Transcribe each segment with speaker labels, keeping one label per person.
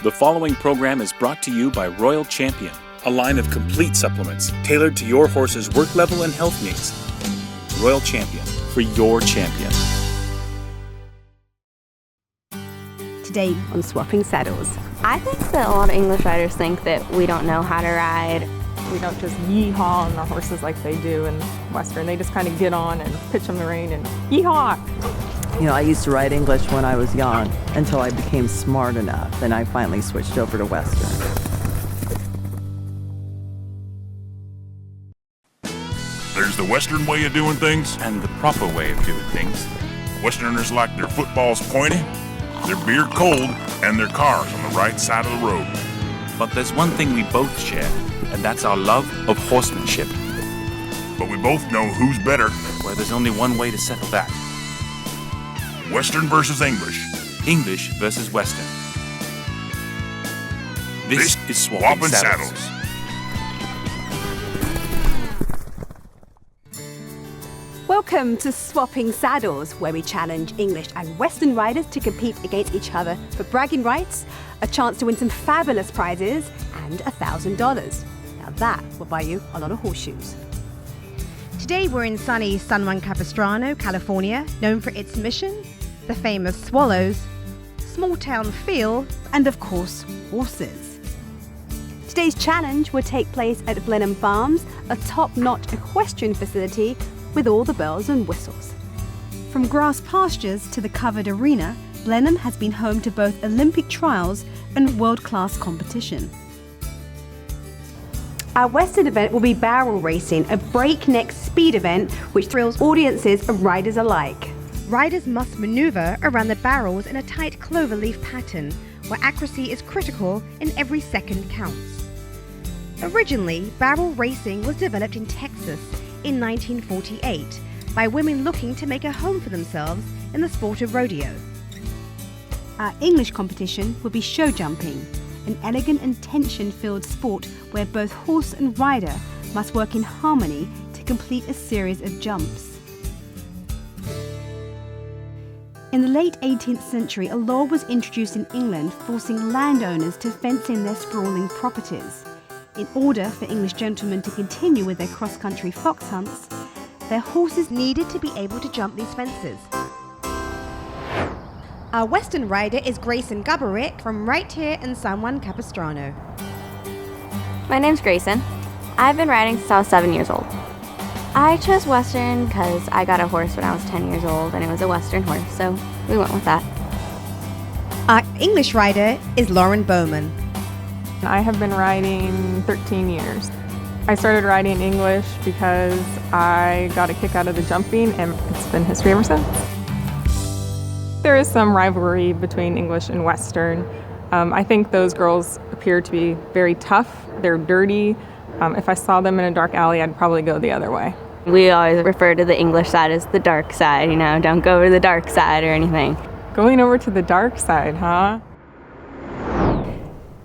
Speaker 1: The following program is brought to you by Royal Champion, a line of complete supplements tailored to your horse's work level and health needs. Royal Champion, for your champion.
Speaker 2: Today on Swapping Saddles.
Speaker 3: I think that a lot of English riders think that we don't know how to ride.
Speaker 4: We don't just yeehaw on our horses like they do in Western. They just kind of get on and pitch them the rein and yeehaw.
Speaker 5: You know, I used to ride English when I was young until I became smart enough, and I finally switched over to Western.
Speaker 6: There's the Western way of doing things
Speaker 1: And the proper way of doing things.
Speaker 6: Westerners like their footballs pointy, their beer cold, and their cars on the right side of the road.
Speaker 1: But there's one thing we both share, and that's our love of horsemanship,
Speaker 6: But we both know who's better,
Speaker 1: where there's only one way to settle that.
Speaker 6: Western versus English.
Speaker 1: English versus Western. This is Swapping Saddles.
Speaker 2: Welcome to Swapping Saddles, where we challenge English and Western riders to compete against each other for bragging rights, a chance to win some fabulous prizes, and $1,000. Now that will buy you a lot of horseshoes. Today we're in sunny San Juan Capistrano, California, known for its mission, the famous swallows, small town feel, and of course, horses. Today's challenge will take place at Blenheim Farms, a top-notch equestrian facility with all the bells and whistles. From grass pastures to the covered arena, Blenheim has been home to both Olympic trials and world-class competition. Our Western event will be barrel racing, a breakneck speed event which thrills audiences and riders alike. Riders must maneuver around the barrels in a tight cloverleaf pattern, where accuracy is critical and every second counts. Originally, barrel racing was developed in Texas in 1948 by women looking to make a home for themselves in the sport of rodeo. Our English competition will be show jumping, an elegant and tension-filled sport where both horse and rider must work in harmony to complete a series of jumps. In the late 18th century, a law was introduced in England forcing landowners to fence in their sprawling properties. In order for English gentlemen to continue with their cross-country fox hunts, their horses needed to be able to jump these fences. Our Western rider is Grayson Guberick from right here in San Juan Capistrano.
Speaker 3: My name's Grayson. I've been riding since I was 7 years old. I chose Western because I got a horse when I was 10 years old and it was a Western horse, so we went with that.
Speaker 2: Our English rider is Lauren Bowman.
Speaker 4: I have been riding 13 years. I started riding English because I got a kick out of the jumping, and it's been history ever since. There is some rivalry between English and Western. I think those girls appear to be very tough. They're dirty. If I saw them in a dark alley, I'd probably go the other way.
Speaker 3: We always refer to the English side as the dark side, don't go over to the dark side or anything.
Speaker 4: Going over to the dark side, huh?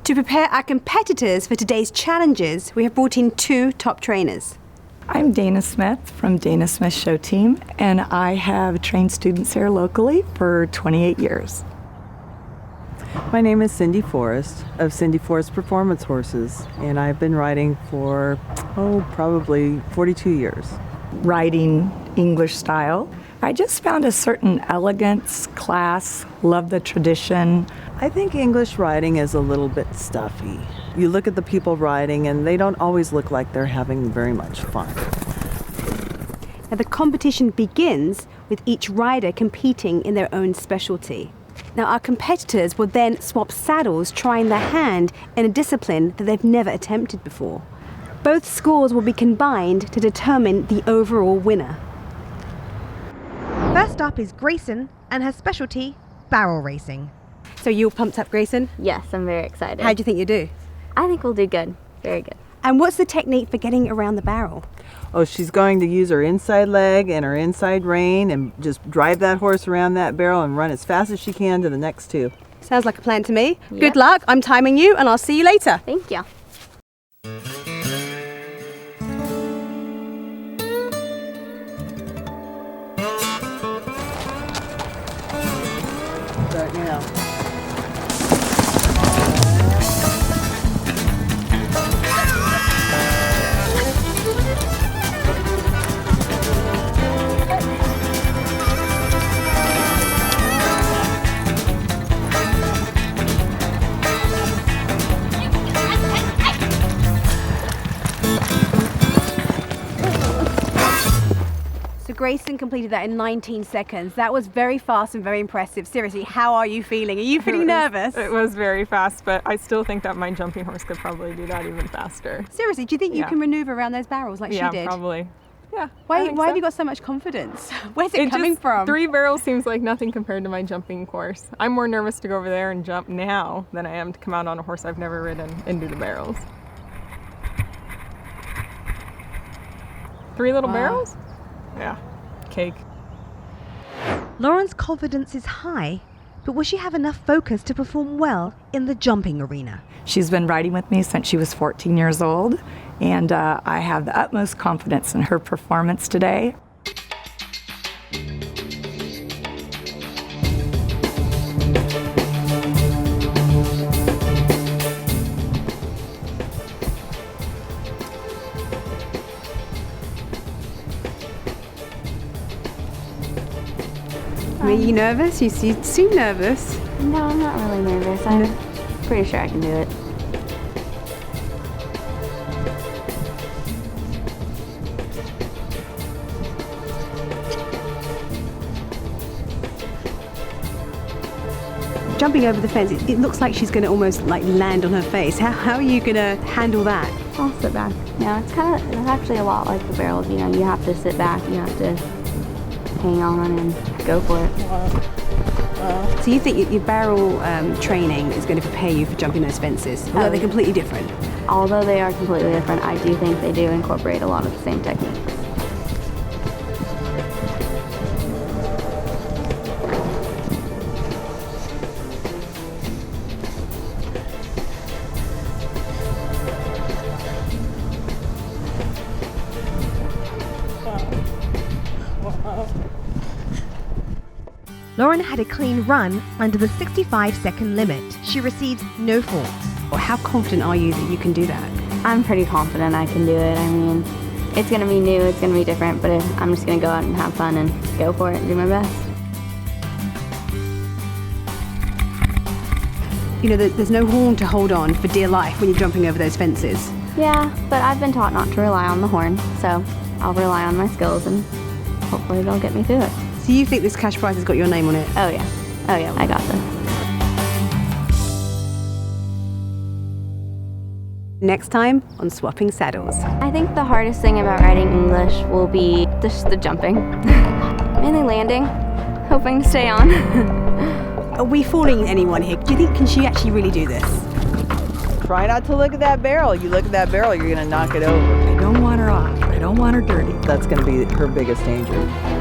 Speaker 2: To prepare our competitors for today's challenges, we have brought in two top trainers.
Speaker 7: I'm Dana Smith from Dana Smith Show Team, and I have trained students here locally for 28 years.
Speaker 5: My name is Cindy Forrest of Cindy Forrest Performance Horses, and I've been riding for, probably 42 years.
Speaker 7: Riding English style. I just found a certain elegance, class, love the tradition.
Speaker 5: I think English riding is a little bit stuffy. You look at the people riding and they don't always look like they're having very much fun.
Speaker 2: Now the competition begins with each rider competing in their own specialty. Now our competitors will then swap saddles, trying their hand in a discipline that they've never attempted before. Both scores will be combined to determine the overall winner. First up is Grayson and her specialty, barrel racing. So you're pumped up, Grayson?
Speaker 3: Yes, I'm very excited.
Speaker 2: How do you think you do?
Speaker 3: I think we'll do good. Very good.
Speaker 2: And what's the technique for getting around the barrel?
Speaker 5: Oh, she's going to use her inside leg and her inside rein and just drive that horse around that barrel and run as fast as she can to the next two.
Speaker 2: Sounds like a plan to me.
Speaker 3: Yep.
Speaker 2: Good luck. I'm timing you and I'll see you later.
Speaker 3: Thank you.
Speaker 5: Start now.
Speaker 2: Grayson completed that in 19 seconds. That was very fast and very impressive. Seriously, how are you feeling? Are you feeling nervous?
Speaker 4: It was very fast, but I still think that my jumping horse could probably do that even faster.
Speaker 2: Seriously, do you think you can maneuver around those barrels like she did?
Speaker 4: Yeah, probably. Yeah.
Speaker 2: Why have you got so much confidence? Where's it coming from?
Speaker 4: 3 barrels seems like nothing compared to my jumping course. I'm more nervous to go over there and jump now than I am to come out on a horse I've never ridden and do the barrels. 3 little barrels? Yeah, cake.
Speaker 8: Lauren's confidence is high, but will she have enough focus to perform well in the jumping arena?
Speaker 7: She's been riding with me since she was 14 years old, and I have the utmost confidence in her performance today.
Speaker 2: Are you nervous? You seem nervous.
Speaker 3: No, I'm not really nervous. I'm pretty sure I can do it.
Speaker 2: Jumping over the fence, it looks like she's going to almost like land on her face. How are you going to handle that?
Speaker 3: I'll sit back. Yeah, it's actually a lot like the barrels. You know, you have to sit back, you have to hang on and go for it.
Speaker 2: So you think your barrel training is going to prepare you for jumping those fences? Or are they completely different?
Speaker 3: Although they are completely different, I do think they do incorporate a lot of the same techniques.
Speaker 8: Lauren had a clean run under the 65-second limit. She receives no faults.
Speaker 2: Or how confident are you that you can do that?
Speaker 3: I'm pretty confident I can do it. I mean, it's going to be new, it's going to be different, but I'm just going to go out and have fun and go for it and do my best.
Speaker 2: You know, there's no horn to hold on for dear life when you're jumping over those fences.
Speaker 3: Yeah, but I've been taught not to rely on the horn, so I'll rely on my skills and hopefully they'll get me through it.
Speaker 2: So you think this cash prize has got your name on it?
Speaker 3: Oh yeah, I got this.
Speaker 2: Next time on Swapping Saddles.
Speaker 3: I think the hardest thing about riding English will be just the jumping. Mainly landing, hoping to stay on.
Speaker 2: Are we fooling anyone here? Do you think can she actually really do this?
Speaker 5: Try not to look at that barrel. You look at that barrel, you're going to knock it over.
Speaker 7: I don't want her off. I don't want her dirty.
Speaker 5: That's going to be her biggest danger.